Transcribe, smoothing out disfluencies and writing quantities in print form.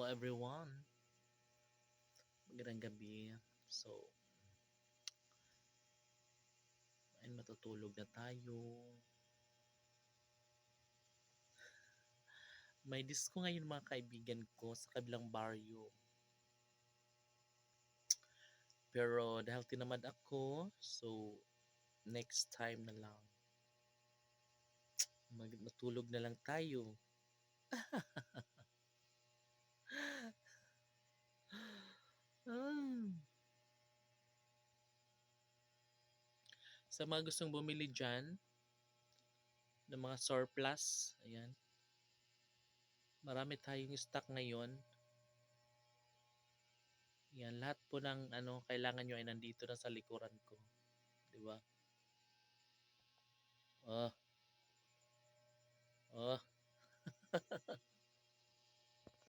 everyone. Magandang gabi. So, ay matutulog na tayo. May disco ngayon mga kaibigan ko sa kabilang baryo. Pero dahil tinamad ako, so next time na lang. Matulog na lang tayo. Ah. Sa mga gustong bumili dyan ng mga surplus, ayan. Marami tayong stock ngayon. Yan, lahat po ng kailangan nyo ay nandito na sa likuran ko. Di ba?